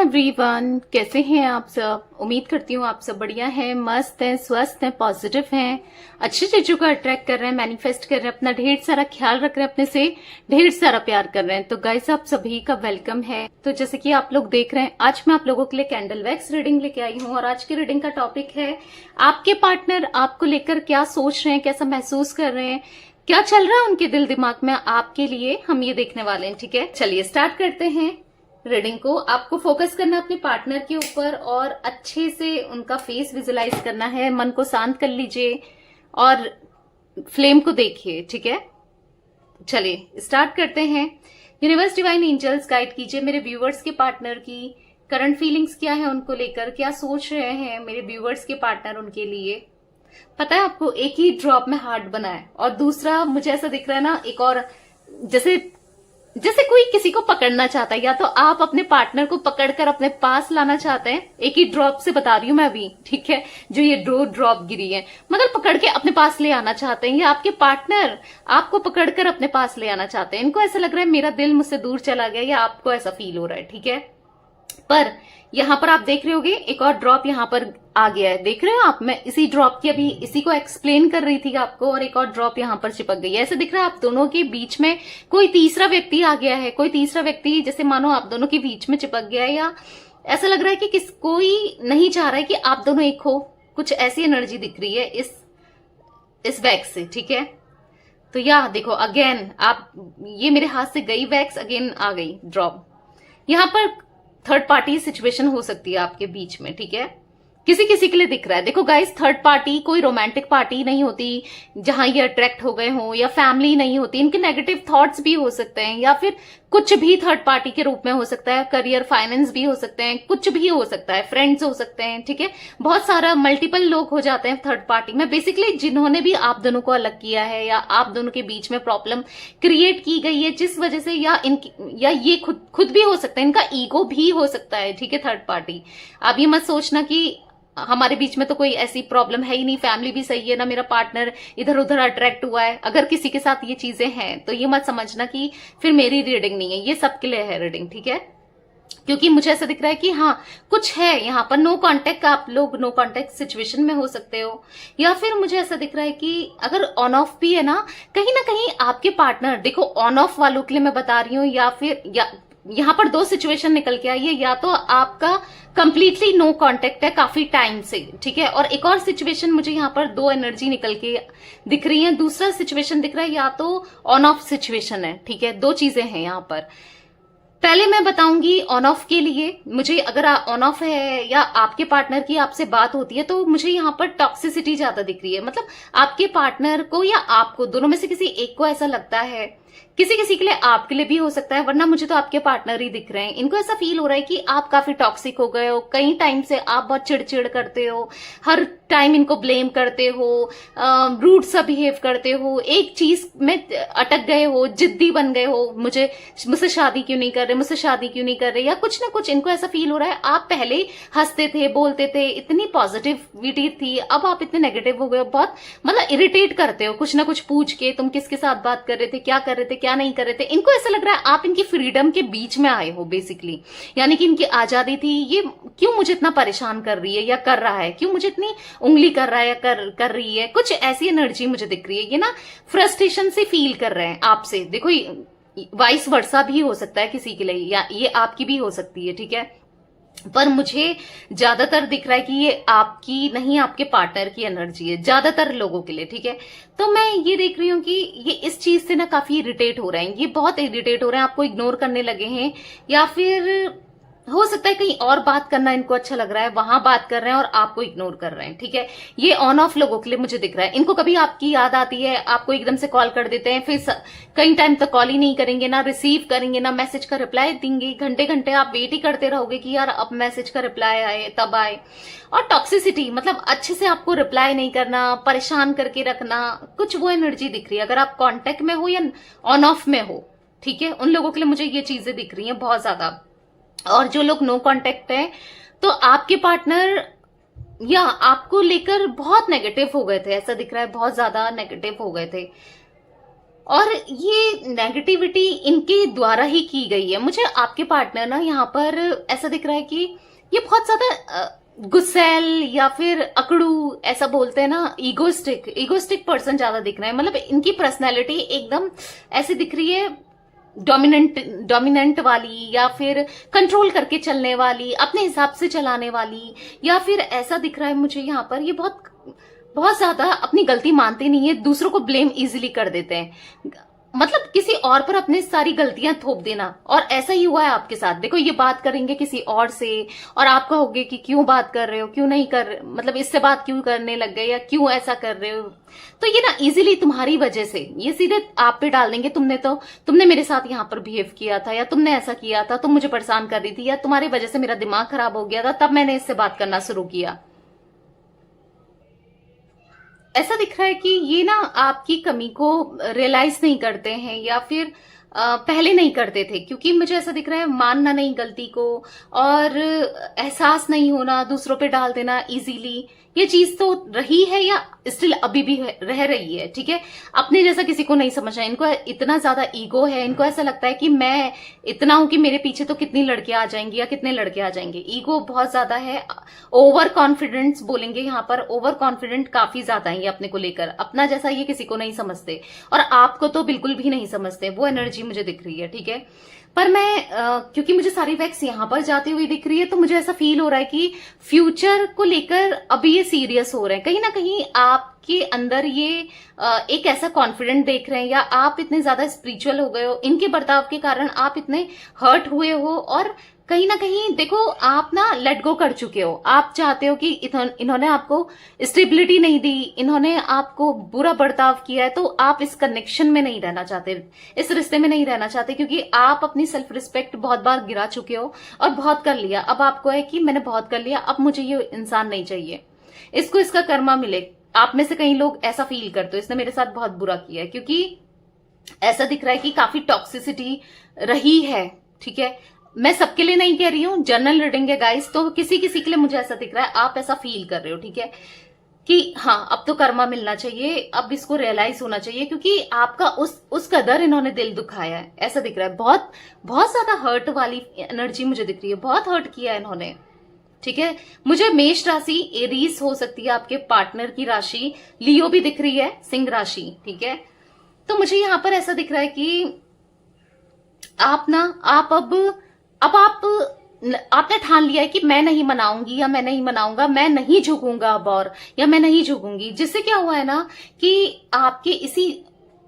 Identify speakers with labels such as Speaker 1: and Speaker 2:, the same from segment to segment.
Speaker 1: Everyone, कैसे हैं आप सब। उम्मीद करती हूँ आप सब बढ़िया हैं, मस्त हैं, स्वस्थ हैं, पॉजिटिव हैं, अच्छी चीजों को अट्रैक्ट कर रहे हैं, मैनिफेस्ट कर रहे हैं, अपना ढेर सारा ख्याल रख रहे हैं, अपने से ढेर सारा प्यार कर रहे हैं। तो गाइस, आप सभी का वेलकम है। तो जैसे कि आप लोग देख रहे हैं, आज मैं आप लोगों के लिए कैंडल वैक्स रीडिंग लेके आई हूँ और आज की रीडिंग का टॉपिक है आपके पार्टनर आपको लेकर क्या सोच रहे हैं, कैसा महसूस कर रहे हैं, क्या चल रहा है उनके दिल दिमाग में आपके लिए, हम ये देखने वाले हैं। ठीक है, चलिए स्टार्ट करते हैं रीडिंग को। आपको फोकस करना है अपने पार्टनर के ऊपर और अच्छे से उनका फेस विजुलाइज करना है। मन को शांत कर लीजिए और फ्लेम को देखिए। ठीक है, चलिए स्टार्ट करते हैं। यूनिवर्स, डिवाइन एंजल्स, गाइड कीजिए मेरे व्यूअर्स के पार्टनर की करंट फीलिंग्स क्या है, उनको लेकर क्या सोच रहे हैं मेरे व्यूअर्स के पार्टनर उनके लिए। पता है आपको, एक ही ड्रॉप में हार्ट बना है और दूसरा मुझे ऐसा दिख रहा है ना, एक और जैसे कोई किसी को पकड़ना चाहता है, या तो आप अपने पार्टनर को पकड़कर अपने पास लाना चाहते हैं। एक ही ड्रॉप से बता रही हूं मैं अभी, ठीक है, जो ये दो ड्रॉप गिरी है, मतलब पकड़ के अपने पास ले आना चाहते हैं, या आपके पार्टनर आपको पकड़कर अपने पास ले आना चाहते हैं। इनको ऐसा लग रहा है मेरा दिल मुझसे दूर चला गया, या आपको ऐसा फील हो रहा है। ठीक है, पर यहां पर आप देख रहे होगे एक और ड्रॉप यहां पर आ गया है। देख रहे हो आप, मैं इसी ड्रॉप की अभी इसी को एक्सप्लेन कर रही थी आपको, और एक और ड्रॉप यहां पर चिपक गई है। ऐसे दिख रहा है आप दोनों के बीच में कोई तीसरा व्यक्ति आ गया है। कोई तीसरा व्यक्ति जैसे मानो आप दोनों के बीच में चिपक गया है, या ऐसा लग रहा है कि कोई नहीं चाह रहा है कि आप दोनों एक हो। कुछ ऐसी एनर्जी दिख रही है इस वैक्स से। ठीक है, तो या देखो अगेन, आप ये मेरे हाथ से गई वैक्स, अगेन आ गई ड्रॉप। यहां पर थर्ड पार्टी सिचुएशन हो सकती है आपके बीच में। ठीक है, किसी किसी के लिए दिख रहा है। देखो गाइस, थर्ड पार्टी कोई रोमांटिक पार्टी नहीं होती जहां ये अट्रैक्ट हो गए हो, या फैमिली नहीं होती। इनके नेगेटिव थॉट्स भी हो सकते हैं, या फिर कुछ भी थर्ड पार्टी के रूप में हो सकता है। करियर, फाइनेंस भी हो सकते हैं, कुछ भी हो सकता है, फ्रेंड्स हो सकते हैं। ठीक है, बहुत सारा मल्टीपल लोग हो जाते हैं थर्ड पार्टी में। बेसिकली जिन्होंने भी आप दोनों को अलग किया है, या आप दोनों के बीच में प्रॉब्लम क्रिएट की गई है जिस वजह से, या ये खुद भी हो सकता है, इनका ईगो भी हो सकता है। ठीक है, थर्ड पार्टी। आप ये मत सोचना कि हमारे बीच में तो कोई ऐसी प्रॉब्लम है ही नहीं, फैमिली भी सही है ना, मेरा पार्टनर इधर उधर अट्रैक्ट हुआ है। अगर किसी के साथ ये चीजें हैं तो ये मत समझना कि फिर मेरी रीडिंग नहीं है। ये सबके लिए है रीडिंग। ठीक है, क्योंकि मुझे ऐसा दिख रहा है कि हाँ कुछ है यहाँ पर। नो कांटेक्ट, आप लोग नो कांटेक्ट सिचुएशन में हो सकते हो, या फिर मुझे ऐसा दिख रहा है कि अगर ऑन ऑफ भी है ना कहीं आपके पार्टनर, देखो ऑन ऑफ वालों के लिए मैं बता रही हूँ, या फिर यहाँ पर दो सिचुएशन निकल के आई है। या तो आपका कंप्लीटली नो कांटेक्ट है काफी टाइम से। ठीक है, और एक और सिचुएशन मुझे यहाँ पर दो एनर्जी निकल के दिख रही है। दूसरा सिचुएशन दिख रहा है या तो ऑन ऑफ सिचुएशन है। ठीक है, दो चीजें हैं यहाँ पर। पहले मैं बताऊंगी ऑन ऑफ के लिए। मुझे अगर ऑन ऑफ है या आपके पार्टनर की आपसे बात होती है तो मुझे यहाँ पर टॉक्सिसिटी ज्यादा दिख रही है। मतलब आपके पार्टनर को या आपको, दोनों में से किसी एक को ऐसा लगता है, किसी किसी के लिए आपके लिए भी हो सकता है, वरना मुझे तो आपके पार्टनर ही दिख रहे हैं। इनको ऐसा फील हो रहा है कि आप काफी टॉक्सिक हो गए हो, कई टाइम से आप बहुत चिड़चिड़ करते हो, हर टाइम इनको ब्लेम करते हो, रूड सा बिहेव करते हो, एक चीज में अटक गए हो, जिद्दी बन गए हो, मुझसे शादी क्यों नहीं कर रहे, मुझसे शादी क्यों नहीं कर रहे, या कुछ ना कुछ इनको ऐसा फील हो रहा है। आप पहले हंसते थे, बोलते थे, इतनी पॉजिटिविटी थी, अब आप इतने नेगेटिव हो गए हो, बहुत मतलब इरिटेट करते हो कुछ ना कुछ पूछ के, तुम किसके साथ बात कर रहे थे, क्या कर रहे थे, क्या नहीं कर रहे थे। इनको ऐसा लग रहा है आप इनकी फ्रीडम के बीच में आए हो बेसिकली, यानी कि इनकी आजादी थी, ये क्यों मुझे इतना परेशान कर रही है या कर रहा है, क्यों मुझे इतनी उंगली कर रहा है या कर रही है। कुछ ऐसी एनर्जी मुझे दिख रही है। ये ना फ्रस्ट्रेशन से फील कर रहे हैं आपसे। देखो वाइस वर्सा भी हो सकता है किसी के लिए, या ये आपकी भी हो सकती है। ठीक है, पर मुझे ज्यादातर दिख रहा है कि ये आपकी नहीं, आपके पार्टनर की एनर्जी है ज्यादातर लोगों के लिए। ठीक है, तो मैं ये देख रही हूँ कि ये इस चीज से ना काफी इरिटेट हो रहे हैं, ये बहुत इरिटेट हो रहे हैं, आपको इग्नोर करने लगे हैं, या फिर हो सकता है कहीं और बात करना इनको अच्छा लग रहा है, वहां बात कर रहे हैं और आपको इग्नोर कर रहे हैं। ठीक है, ये ऑन ऑफ लोगों के लिए मुझे दिख रहा है। इनको कभी आपकी याद आती है, आपको एकदम से कॉल कर देते हैं, फिर कई टाइम तक कॉल ही नहीं करेंगे, ना रिसीव करेंगे, ना मैसेज का रिप्लाई देंगे। घंटे घंटे आप वेट ही करते रहोगे कि यार अब मैसेज का रिप्लाई आए तब आए। और टॉक्सिसिटी मतलब अच्छे से आपको रिप्लाई नहीं करना, परेशान करके रखना, कुछ वो एनर्जी दिख रही है। अगर आप कॉन्टेक्ट में हो या ऑन ऑफ में हो, ठीक है, उन लोगों के लिए मुझे ये चीजें दिख रही है बहुत ज्यादा। और जो लोग नो कांटेक्ट है, तो आपके पार्टनर या आपको लेकर बहुत नेगेटिव हो गए थे, ऐसा दिख रहा है, बहुत ज्यादा नेगेटिव हो गए थे। और ये नेगेटिविटी इनके द्वारा ही की गई है। मुझे आपके पार्टनर ना यहाँ पर ऐसा दिख रहा है कि ये बहुत ज्यादा गुस्सैल या फिर अकड़ू, ऐसा बोलते हैं ना, ईगोस्टिक पर्सन ज्यादा दिख रहे हैं। मतलब इनकी पर्सनैलिटी एकदम ऐसी दिख रही है, डोमिनेंट वाली, या फिर कंट्रोल करके चलने वाली, अपने हिसाब से चलाने वाली, या फिर ऐसा दिख रहा है मुझे यहाँ पर ये बहुत बहुत ज्यादा अपनी गलती मानते नहीं है, दूसरों को ब्लेम इजीली कर देते हैं। मतलब किसी और पर अपने सारी गलतियां थोप देना। और ऐसा ही हुआ है आपके साथ। देखो ये बात करेंगे किसी और से और आप कहोगे कि क्यों बात कर रहे हो, क्यों नहीं कर, मतलब इससे बात क्यों करने लग गए, या क्यों ऐसा कर रहे हो। तो ये ना इजीली तुम्हारी वजह से ये सीधे आप पे डाल देंगे, तुमने मेरे साथ यहाँ पर बिहेव किया था, या तुमने ऐसा किया था, तुम मुझे परेशान कर रही थी, या तुम्हारी वजह से मेरा दिमाग खराब हो गया था, तब मैंने इससे बात करना शुरू किया। ऐसा दिख रहा है कि ये ना आपकी कमी को रियलाइज नहीं करते हैं, या फिर पहले नहीं करते थे, क्योंकि मुझे ऐसा दिख रहा है मानना नहीं गलती को, और एहसास नहीं होना, दूसरों पे डाल देना इजीली, ये चीज तो रही है या स्टिल अभी भी रह रही है। ठीक है, अपने जैसा किसी को नहीं समझना। इनको इतना ज्यादा ईगो है, इनको ऐसा लगता है कि मैं इतना हूं कि मेरे पीछे तो कितनी लड़कियां आ जाएंगी या कितने लड़के आ जाएंगे। ईगो बहुत ज्यादा है। ओवर कॉन्फिडेंस बोलेंगे यहाँ पर, ओवर कॉन्फिडेंट काफी ज्यादा है ये अपने को लेकर। अपना जैसा ये किसी को नहीं समझते, और आपको तो बिल्कुल भी नहीं समझते। वो एनर्जी मुझे दिख रही है। ठीक है, पर मैं क्योंकि मुझे सारी वैक्स यहां पर जाती हुई दिख रही है, तो मुझे ऐसा फील हो रहा है कि फ्यूचर को लेकर अभी ये सीरियस हो रहे हैं। कहीं ना कहीं आपके अंदर ये एक ऐसा कॉन्फिडेंट देख रहे हैं, या आप इतने ज्यादा स्पिरिचुअल हो गए हो, इनके बर्ताव के कारण आप इतने हर्ट हुए हो, और कहीं ना कहीं देखो आप ना लेट गो कर चुके हो। आप चाहते हो कि इन्होंने आपको स्टेबिलिटी नहीं दी, इन्होंने आपको बुरा बर्ताव किया है, तो आप इस कनेक्शन में नहीं रहना चाहते, इस रिश्ते में नहीं रहना चाहते, क्योंकि आप अपनी सेल्फ रिस्पेक्ट बहुत बार गिरा चुके हो और बहुत कर लिया। अब आपको है कि मैंने बहुत कर लिया, अब मुझे ये इंसान नहीं चाहिए, इसको इसका कर्मा मिले। आप में से कई लोग ऐसा फील करते हो, इसने मेरे साथ बहुत बुरा किया है, क्योंकि ऐसा दिख रहा है कि काफी टॉक्सिसिटी रही है। ठीक है, मैं सबके लिए नहीं कह रही हूं, जनरल रीडिंग है गाइस, तो किसी किसी के लिए मुझे ऐसा दिख रहा है, आप ऐसा फील कर रहे हो। ठीक है, कि हाँ अब तो कर्मा मिलना चाहिए, अब इसको रियलाइज होना चाहिए, क्योंकि आपका उस कदर इन्होंने दिल दुखाया है, ऐसा दिख रहा है। बहुत बहुत ज्यादा हर्ट वाली एनर्जी मुझे दिख रही है, बहुत हर्ट किया है इन्होंने। ठीक है, मुझे मेष राशि, एरीज हो सकती है आपके पार्टनर की राशि, लियो भी दिख रही है, सिंह राशि। ठीक है, तो मुझे यहां पर ऐसा दिख रहा है कि आप ना अब आपने ठान लिया है कि मैं नहीं मनाऊंगी, या मैं नहीं मनाऊंगा, मैं नहीं झुकूंगा अब, और या मैं नहीं झुकूंगी। जिससे क्या हुआ है ना कि आपके इसी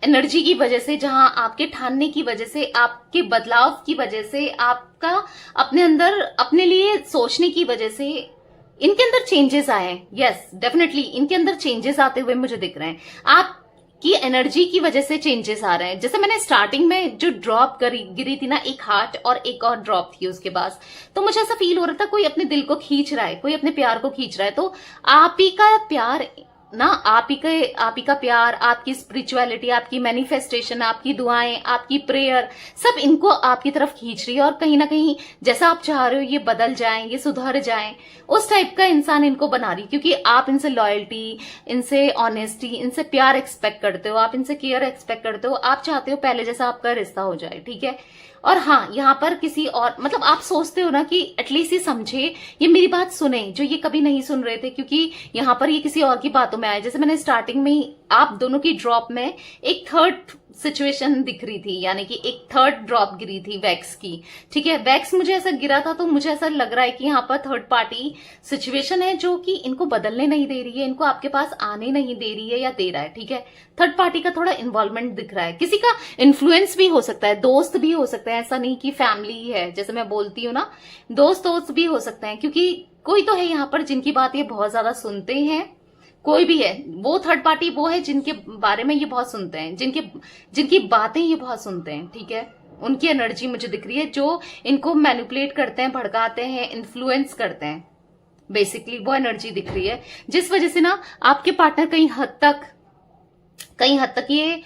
Speaker 1: एनर्जी की वजह से, जहां आपके ठानने की वजह से, आपके बदलाव की वजह से, आपका अपने अंदर अपने लिए सोचने की वजह से इनके अंदर चेंजेस आए हैं। यस डेफिनेटली इनके अंदर चेंजेस आते हुए मुझे दिख रहे हैं। आप की एनर्जी की वजह से चेंजेस आ रहे हैं। जैसे मैंने स्टार्टिंग में जो ड्रॉप गिरी थी ना, एक हार्ट और एक और ड्रॉप थी उसके पास, तो मुझे ऐसा फील हो रहा था कोई अपने दिल को खींच रहा है, कोई अपने प्यार को खींच रहा है। तो आप ही का प्यार ना, आप ही का प्यार, आपकी स्पिरिचुअलिटी, आपकी मैनिफेस्टेशन, आपकी दुआएं, आपकी प्रेयर, सब इनको आपकी तरफ खींच रही है। और कहीं ना कहीं जैसा आप चाह रहे हो ये बदल जाएं, ये सुधर जाएं, उस टाइप का इंसान इनको बना रही, क्योंकि आप इनसे लॉयल्टी, इनसे ऑनेस्टी, इनसे प्यार एक्सपेक्ट करते हो, आप इनसे केयर एक्सपेक्ट करते हो, आप चाहते हो पहले जैसा आपका रिश्ता हो जाए। ठीक है, और हाँ यहाँ पर किसी और, मतलब आप सोचते हो ना कि एटलीस्ट ये समझे, ये मेरी बात सुने, जो ये कभी नहीं सुन रहे थे, क्योंकि यहाँ पर ये किसी और की बातों में आए। जैसे मैंने स्टार्टिंग में ही आप दोनों की ड्रॉप में एक थर्ड सिचुएशन दिख रही थी, यानी कि एक थर्ड ड्रॉप गिरी थी वैक्स की। ठीक है, वैक्स मुझे ऐसा गिरा था, तो मुझे ऐसा लग रहा है कि यहाँ पर थर्ड पार्टी सिचुएशन है, जो कि इनको बदलने नहीं दे रही है, इनको आपके पास आने नहीं दे रही है, या दे रहा है। ठीक है, थर्ड पार्टी का थोड़ा इन्वॉल्वमेंट दिख रहा है, किसी का इन्फ्लुएंस भी हो सकता है, दोस्त भी हो सकता है, ऐसा नहीं कि फैमिली है। जैसे मैं बोलती हूँ ना, दोस्त भी हो सकते हैं, क्योंकि कोई तो है यहाँ पर जिनकी बात ये बहुत ज्यादा सुनते हैं। कोई भी है, वो थर्ड पार्टी वो है जिनके बारे में ये बहुत सुनते हैं, जिनकी बातें ये बहुत सुनते हैं। ठीक है, उनकी एनर्जी मुझे दिख रही है, जो इनको मैनिपुलेट करते हैं, भड़काते हैं, इन्फ्लुएंस करते हैं। बेसिकली वो एनर्जी दिख रही है, जिस वजह से ना आपके पार्टनर कहीं हद तक ये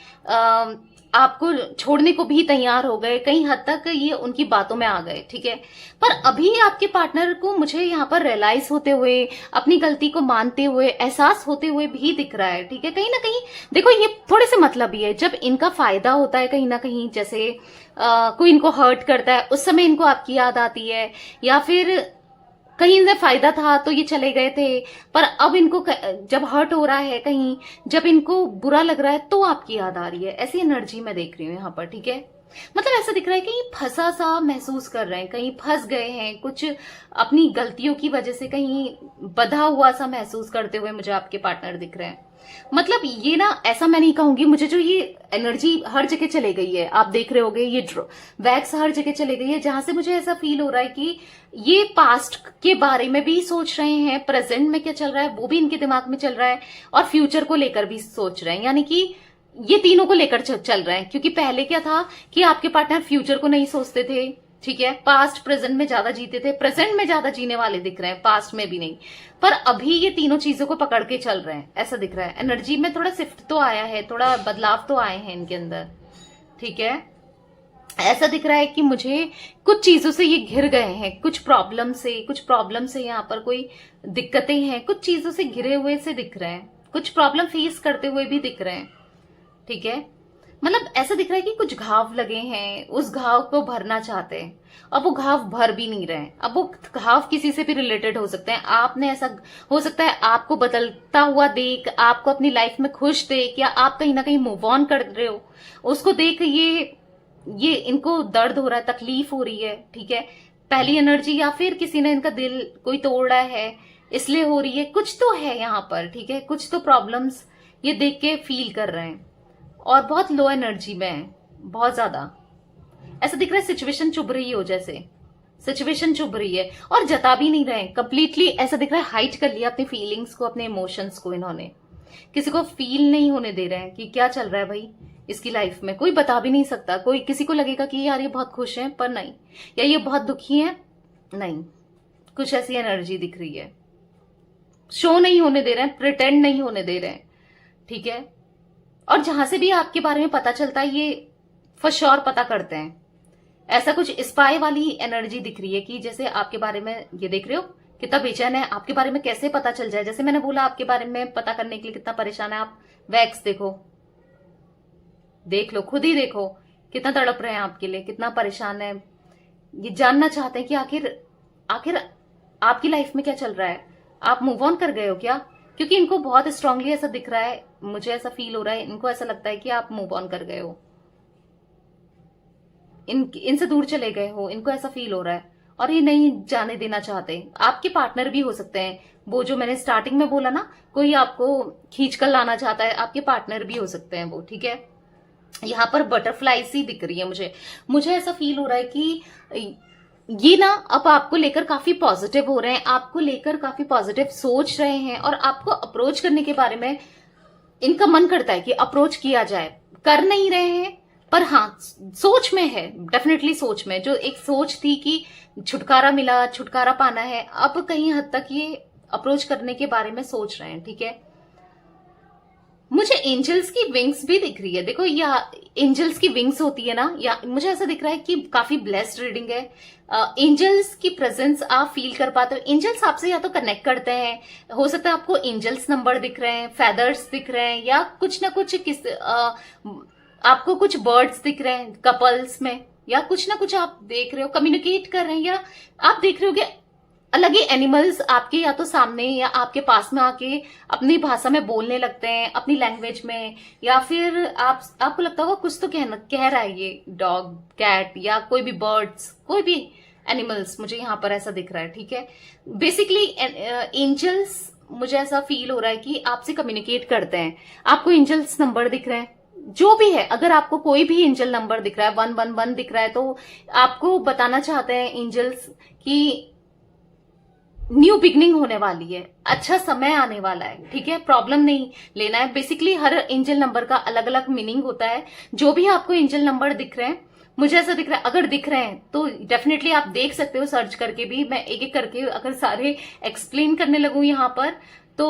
Speaker 1: आपको छोड़ने को भी तैयार हो गए, कहीं हद तक ये उनकी बातों में आ गए, ठीक है। पर अभी आपके पार्टनर को मुझे यहाँ पर रियलाइज होते हुए, अपनी गलती को मानते हुए, एहसास होते हुए भी दिख रहा है, ठीक है। कहीं ना कहीं देखो ये थोड़े से मतलबी है, जब इनका फायदा होता है कहीं ना कहीं, जैसे कोई इनको हर्ट करता है उस समय इनको आपकी याद आती है, या फिर कहीं से फायदा था तो ये चले गए थे, पर अब इनको जब हर्ट हो रहा है कहीं, जब इनको बुरा लग रहा है तो आपकी याद आ रही है। ऐसी एनर्जी मैं देख रही हूं यहाँ पर, ठीक है। मतलब ऐसा दिख रहा है कि फंसा सा महसूस कर रहे हैं, कहीं फंस गए हैं, कुछ अपनी गलतियों की वजह से कहीं बंधा हुआ सा महसूस करते हुए मुझे आपके पार्टनर दिख रहे हैं। मतलब ये ना, ऐसा मैं नहीं कहूंगी, मुझे जो ये एनर्जी हर जगह चले गई है, आप देख रहे होगे ये वैक्स हर जगह चले गई है, जहां से मुझे ऐसा फील हो रहा है कि ये पास्ट के बारे में भी सोच रहे हैं, प्रेजेंट में क्या चल रहा है वो भी इनके दिमाग में चल रहा है, और फ्यूचर को लेकर भी सोच रहे हैं। यानी कि ये तीनों को लेकर चल रहे हैं, क्योंकि पहले क्या था कि आपके पार्टनर फ्यूचर को नहीं सोचते थे, ठीक है, पास्ट प्रेजेंट में ज्यादा जीते थे, प्रेजेंट में ज्यादा जीने वाले दिख रहे हैं, पास्ट में भी नहीं। पर अभी ये तीनों चीजों को पकड़ के चल रहे हैं, ऐसा दिख रहा है। एनर्जी में थोड़ा शिफ्ट तो आया है, थोड़ा बदलाव तो आए हैं इनके अंदर, ठीक है। ऐसा दिख रहा है कि मुझे कुछ चीजों से ये घिर गए हैं, कुछ प्रॉब्लम से यहाँ पर कोई दिक्कतें हैं, कुछ चीजों से घिरे हुए से दिख रहे हैं, कुछ प्रॉब्लम फेस करते हुए भी दिख रहे हैं, ठीक है। मतलब ऐसा दिख रहा है कि कुछ घाव लगे हैं, उस घाव को भरना चाहते हैं, अब वो घाव भर भी नहीं रहे हैं। अब वो घाव किसी से भी रिलेटेड हो सकते हैं, आपने ऐसा हो सकता है आपको बदलता हुआ देख, आपको अपनी लाइफ में खुश देख, या आप कहीं ना कहीं मूव ऑन कर रहे हो, उसको देख ये इनको दर्द हो रहा है, तकलीफ हो रही है, ठीक है। पहली एनर्जी, या फिर किसी ने इनका दिल कोई तोड़ा है इसलिए हो रही है, कुछ तो है यहाँ पर, ठीक है। कुछ तो प्रॉब्लम्स ये देख के फील कर रहे हैं, और बहुत लो एनर्जी में है, बहुत ज्यादा। ऐसा दिख रहा है सिचुएशन चुभ रही हो, जैसे सिचुएशन चुभ रही है, और जता भी नहीं रहे कंप्लीटली। ऐसा दिख रहा है हाइड कर लिया अपनी फीलिंग्स को, अपने इमोशंस को इन्होंने, किसी को फील नहीं होने दे रहे हैं कि क्या चल रहा है भाई इसकी लाइफ में। कोई बता भी नहीं सकता, कोई किसी को लगेगा कि यार ये बहुत खुश है, पर नहीं, या ये बहुत दुखी है, नहीं, कुछ ऐसी एनर्जी दिख रही है। शो नहीं होने दे रहे हैं, प्रिटेंड नहीं होने दे रहे हैं, ठीक है। और जहां से भी आपके बारे में पता चलता है ये फॉर श्योर पता करते हैं। ऐसा कुछ स्पाई वाली एनर्जी दिख रही है कि जैसे आपके बारे में, ये देख रहे हो कितना बेचैन है, आपके बारे में कैसे पता चल जाए। जैसे मैंने बोला आपके बारे में पता करने के लिए कितना परेशान है, आप वैक्स देखो, देख लो, खुद ही देखो कितना तड़प रहे हैं आपके लिए, कितना परेशान है, ये जानना चाहते हैं कि आखिर आपकी लाइफ में क्या चल रहा है, आप मूव ऑन कर गए हो क्या। क्योंकि इनको बहुत स्ट्रांगली ऐसा दिख रहा है, मुझे ऐसा फील हो रहा है, इनको ऐसा लगता है कि आप मूव ऑन कर गए हो, इनसे दूर चले गए हो, इनको ऐसा फील हो रहा है, और ये नहीं जाने देना चाहते। आपके पार्टनर भी हो सकते हैं, वो जो मैंने स्टार्टिंग में बोला ना, कोई आपको खींच कर लाना चाहता है, आपके पार्टनर भी हो सकते हैं वो, ठीक है। यहाँ पर बटरफ्लाई सी दिख रही है मुझे ऐसा फील हो रहा है कि ये ना अब आपको लेकर काफी पॉजिटिव हो रहे हैं, आपको लेकर काफी पॉजिटिव सोच रहे हैं, और आपको अप्रोच करने के बारे में इनका मन करता है कि अप्रोच किया जाए। कर नहीं रहे हैं, पर हाँ सोच में है, डेफिनेटली सोच में, जो एक सोच थी कि छुटकारा मिला, छुटकारा पाना है, अब कहीं हद तक ये अप्रोच करने के बारे में सोच रहे हैं, ठीक है। मुझे एंजल्स की विंग्स भी दिख रही है, देखो या एंजल्स की विंग्स होती है ना, या मुझे ऐसा दिख रहा है कि काफी ब्लेस्ड रीडिंग है। एंजल्स की प्रेजेंस आप फील कर पाते हो, एंजल्स आपसे या तो कनेक्ट करते हैं, हो सकता है आपको एंजल्स नंबर दिख रहे हैं, फेदर्स दिख रहे हैं, या कुछ ना कुछ आपको कुछ बर्ड्स दिख रहे हैं कपल्स में, या कुछ ना कुछ आप देख रहे हो, कम्युनिकेट कर रहे हैं, या आप देख रहे हो अलग ही एनिमल्स आपके या तो सामने या आपके पास में आके अपनी भाषा में बोलने लगते हैं, अपनी लैंग्वेज में, या फिर आपको लगता होगा कुछ तो कह रहा है ये डॉग, कैट, या कोई भी बर्ड्स, कोई भी एनिमल्स, मुझे यहाँ पर ऐसा दिख रहा है, ठीक है। बेसिकली एंजल्स मुझे ऐसा फील हो रहा है कि आपसे कम्युनिकेट करते हैं, आपको एंजल्स नंबर दिख रहे हैं, जो भी है। अगर आपको कोई भी एंजल नंबर दिख रहा है, 111 दिख रहा है, तो आपको बताना चाहते हैं एंजल्स कि न्यू बिगनिंग होने वाली है, अच्छा समय आने वाला है, ठीक है। प्रॉब्लम नहीं लेना है। बेसिकली हर एंजल नंबर का अलग अलग मीनिंग होता है। जो भी आपको एंजल नंबर दिख रहे हैं, मुझे ऐसा दिख रहा है, अगर दिख रहे हैं तो डेफिनेटली आप देख सकते हो सर्च करके भी। मैं एक एक करके अगर सारे एक्सप्लेन करने लगूं यहाँ पर तो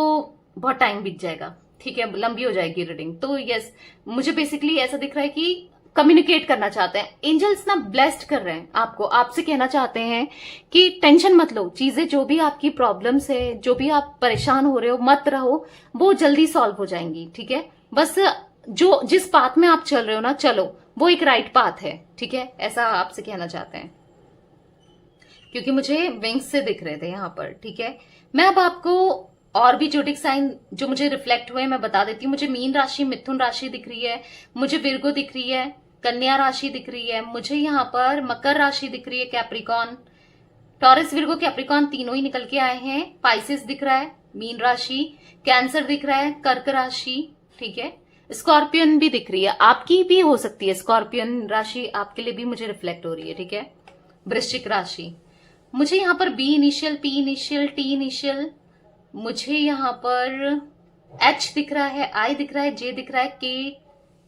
Speaker 1: बहुत टाइम बीत जाएगा, ठीक है, लंबी हो जाएगी रीडिंग। तो यस, मुझे बेसिकली ऐसा दिख रहा है कि कम्युनिकेट करना चाहते हैं। एंजल्स ना ब्लेस्ड कर रहे हैं आपको, आपसे कहना चाहते हैं कि टेंशन मत लो, चीजें जो भी आपकी प्रॉब्लम्स है, जो भी आप परेशान हो रहे हो, मत रहो, वो जल्दी सॉल्व हो जाएंगी। ठीक है, बस जो जिस पाथ में आप चल रहे हो ना, चलो, वो एक राइट पाथ है। ठीक है, ऐसा आपसे कहना चाहते हैं, क्योंकि मुझे विंग्स से दिख रहे थे यहाँ पर। ठीक है, मैं अब आपको और भी जोडिक साइन जो मुझे रिफ्लेक्ट हुए मैं बता देती हूँ। मुझे मीन राशि, मिथुन राशि दिख रही है, मुझे विर्गो दिख रही है, कन्या राशि दिख रही है, मुझे यहाँ पर मकर राशि दिख रही है, कैप्रिकॉन, टॉरस, विर्गो, कैप्रिकॉन तीनों ही निकल के आए हैं। पाइसेस दिख रहा है, मीन राशि, कैंसर दिख रहा है, कर्क राशि। ठीक है, स्कॉर्पियन भी दिख रही है, आपकी भी हो सकती है स्कॉर्पियन राशि, आपके लिए भी मुझे रिफ्लेक्ट हो रही है। ठीक है, वृश्चिक राशि, मुझे यहाँ पर B initial, P initial, T initial, मुझे यहाँ पर एच दिख रहा है, आई दिख रहा है, जे दिख रहा है,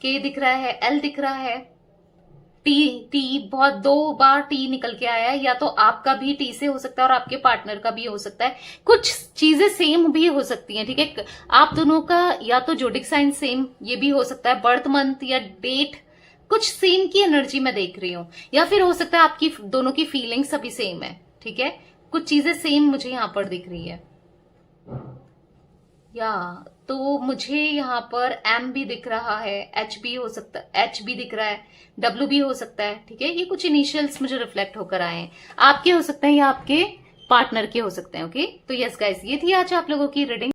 Speaker 1: के दिख रहा है, एल दिख रहा है, टी बहुत 2 बार टी निकल के आया है। या तो आपका भी टी से हो सकता है और आपके पार्टनर का भी हो सकता है, कुछ चीजें सेम भी हो सकती हैं। ठीक है, आप दोनों का या तो जोडिक साइन सेम, ये भी हो सकता है, बर्थ मंथ या डेट कुछ सेम की एनर्जी में देख रही हूं, या फिर हो सकता है आपकी दोनों की फीलिंग्स अभी सेम है। ठीक है, कुछ चीजें सेम मुझे यहां पर दिख रही है, या तो मुझे यहाँ पर एम भी दिख रहा है, एच भी हो सकता है, एच भी दिख रहा है, डब्ल्यू भी हो सकता है। ठीक है, ये कुछ इनिशियल्स मुझे रिफ्लेक्ट होकर आए हैं, आपके हो सकते हैं या आपके पार्टनर के हो सकते हैं। ओके, तो यस गाइस, ये थी आज आप लोगों की रीडिंग।